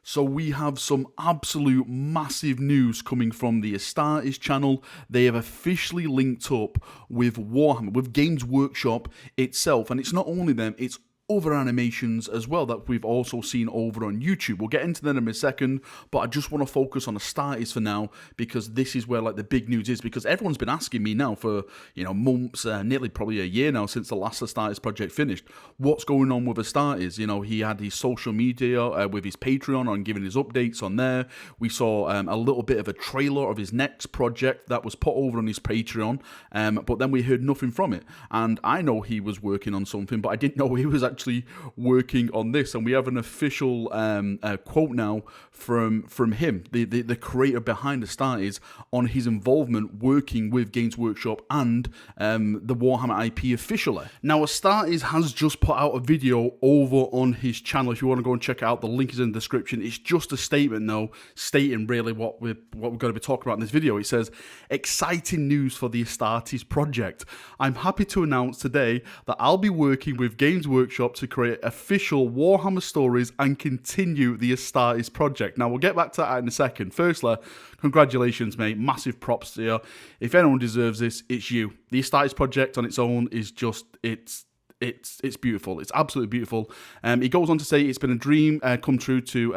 So we have some absolute massive news coming from the Astartes Channel. They have officially linked up with Warhammer, with Games Workshop itself. And it's not only them, it's other animations as well that we've also seen over on YouTube. We'll get into them in a second, but I just want to focus on Astartes for now because this is where like the big news is, because everyone's been asking me now for months, nearly probably a year now since the last Astartes project finished, what's going on with Astartes. He had his social media with his Patreon on giving his updates on there. We saw a little bit of a trailer of his next project that was put over on his Patreon, but then we heard nothing from it. And I know he was working on something, but I didn't know he was actually working on this. And we have an official quote now from him, the creator behind Astartes, on his involvement working with Games Workshop and the Warhammer IP officially. Now, Astartes has just put out a video over on his channel. If you want to go and check it out, the link is in the description. It's just a statement though, stating really what we're going to be talking about in this video. It says, "Exciting news for the Astartes project. I'm happy to announce today that I'll be working with Games Workshop to create official Warhammer stories and continue the Astartes project." Now, we'll get back to that in a second. Firstly, congratulations, mate. Massive props to you. If anyone deserves this, it's you. The Astartes project on its own is just, it's beautiful. It's absolutely beautiful. He goes on to say it's been a dream come true to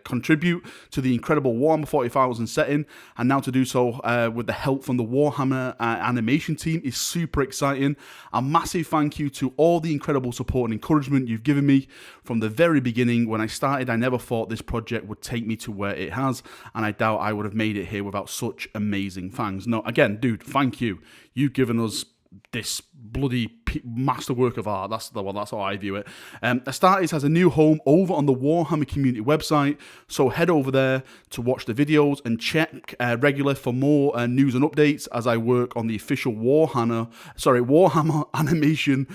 contribute to the incredible Warhammer 40,000 setting, and now to do so with the help from the Warhammer animation team is super exciting. A massive thank you to all the incredible support and encouragement you've given me from the very beginning. When I started, I never thought this project would take me to where it has, and I doubt I would have made it here without such amazing fans. No, again, dude, thank you. You've given us this bloody masterwork of art. That's the one. That's how I view it. Astartes has a new home over on the Warhammer community website, so head over there to watch the videos and check regularly for more news and updates as I work on the official Warhammer animation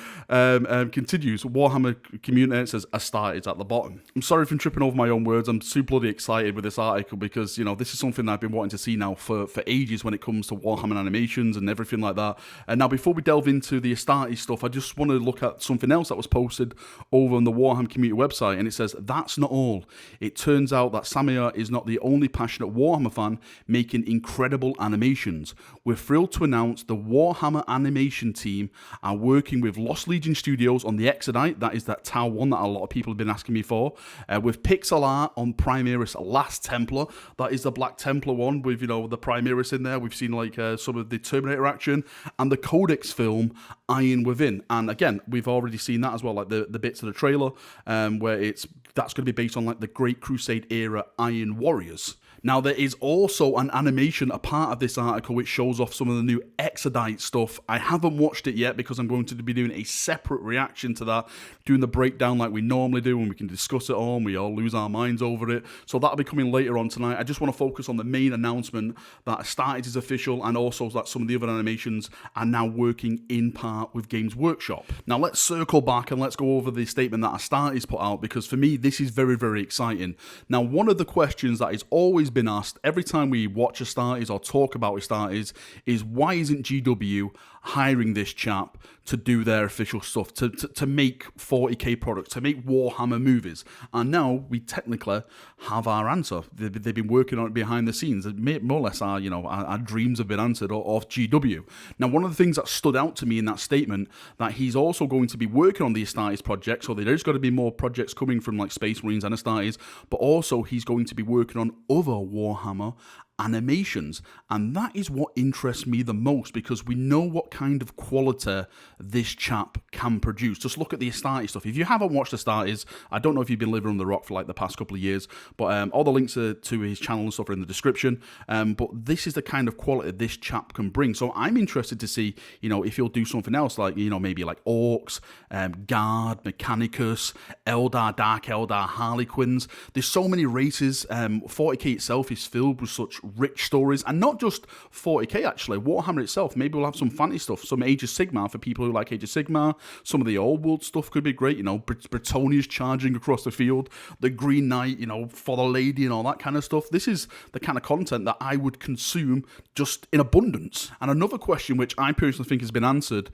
continues. Warhammer community, it says Astartes at the bottom. I'm sorry for tripping over my own words. I'm super bloody excited with this article because this is something that I've been wanting to see now for ages when it comes to Warhammer Animations and everything like that. And now, before we delve into the Astartes stuff, I just want to look at something else that was posted over on the Warhammer community website, and it says, "That's not all. It turns out that Samir is not the only passionate Warhammer fan making incredible animations. We're thrilled to announce the Warhammer animation team are working with Lost Legion Studios on the Exodite," that is that Tau 1 that a lot of people have been asking me for, with pixel art on Primaris Last Templar, that is the Black Templar one with, the Primaris in there. We've seen like some of the Terminator action, and the Codex film Iron Within. And again, we've already seen that as well, like the bits of the trailer where that's going to be based on like the Great Crusade era Iron Warriors. Now, there is also an animation, a part of this article, which shows off some of the new Exodite stuff. I haven't watched it yet because I'm going to be doing a separate reaction to that, doing the breakdown like we normally do, and we can discuss it all, and we all lose our minds over it. So that'll be coming later on tonight. I just want to focus on the main announcement that Astartes is official, and also that some of the other animations are now working in part with Games Workshop. Now, let's circle back and let's go over the statement that Astartes put out, because for me, this is very, very exciting. Now, one of the questions that is always been asked every time we watch Astartes or talk about Astartes is, why isn't GW hiring this chap to do their official stuff, to make 40k products, to make Warhammer movies? And now we technically have our answer. They've been working on it behind the scenes. More or less our dreams have been answered of GW. Now, one of the things that stood out to me in that statement, that he's also going to be working on the Astartes project, so there's got to be more projects coming from like Space Marines and Astartes, but also he's going to be working on other Warhammer animations, and that is what interests me the most, because we know what kind of quality this chap can produce. Just look at the Astartes stuff. If you haven't watched Astartes, I don't know if you've been living on the rock for like the past couple of years, but all the links to his channel and stuff are in the description. But this is the kind of quality this chap can bring. So I'm interested to see, if he'll do something else, like, maybe like Orcs, Guard, Mechanicus, Eldar, Dark Eldar, Harlequins. There's so many races. 40k itself is filled with such rich stories, and not just 40k actually. Warhammer itself, maybe we'll have some fantasy stuff, some Age of Sigmar for people who like Age of Sigmar. Some of the old world stuff could be great, you know, Bretonia's charging across the field, the Green Knight, you know, for the lady and all that kind of stuff. This is the kind of content that I would consume just in abundance. And another question which I personally think has been answered,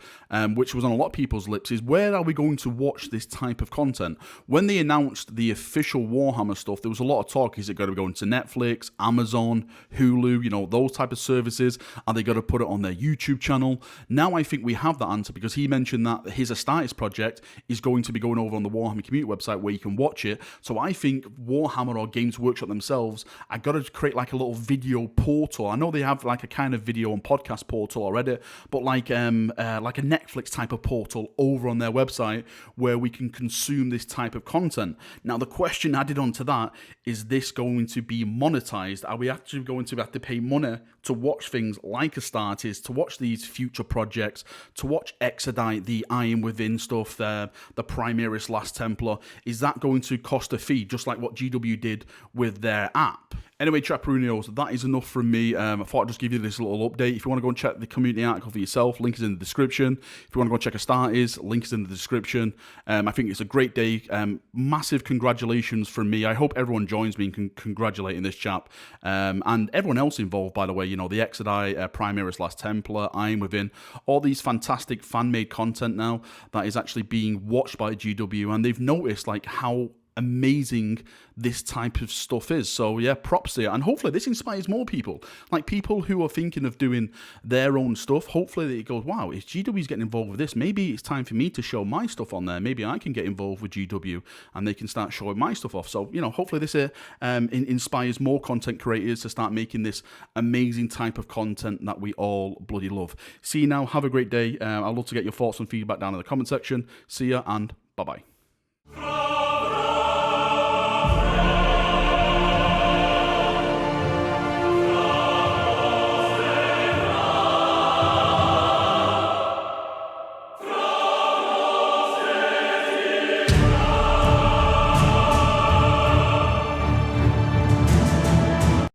which was on a lot of people's lips, is where are we going to watch this type of content? When they announced the official Warhammer stuff, there was a lot of talk. Is it going to go into Netflix, Amazon, Hulu, you know, those type of services? Are they going to put it on their YouTube channel? Now I think we have that answer, because he mentioned that his Astartes project is going to be going over on the Warhammer community website where you can watch it. So I think Warhammer or Games Workshop themselves are going to create like a little video portal. I know they have like a kind of video and podcast portal already, but like a Netflix type of portal over on their website where we can consume this type of content. Now the question added onto that is this going to be monetized? Are we actually going to have to pay money to watch things like Astartes, to watch these future projects, to watch Exodite, the Iron Within stuff, the Primaris Last Templar? Is that going to cost a fee, just like what GW did with their app? Anyway, Chaperonios, that is enough from me. I thought I'd just give you this little update. If you want to go and check the community article for yourself, link is in the description. If you want to go and check Astartes, link is in the description. I think it's a great day. Massive congratulations from me. I hope everyone joins me in congratulating this chap. And everyone else involved, by the way, you know, the Exodite, Primaris Last Templar, Iron Within, all these fantastic fan-made content now that is actually being watched by GW, and they've noticed like how amazing this type of stuff is. So yeah, props there, and hopefully this inspires more people, like people who are thinking of doing their own stuff. Hopefully it goes, wow, if GW's getting involved with this, maybe it's time for me to show my stuff on there. Maybe I can get involved with GW and they can start showing my stuff off. So, you know, hopefully this inspires more content creators to start making this amazing type of content that we all bloody love. See you now, have a great day. I'd love to get your thoughts and feedback down in the comment section. See ya, and bye bye.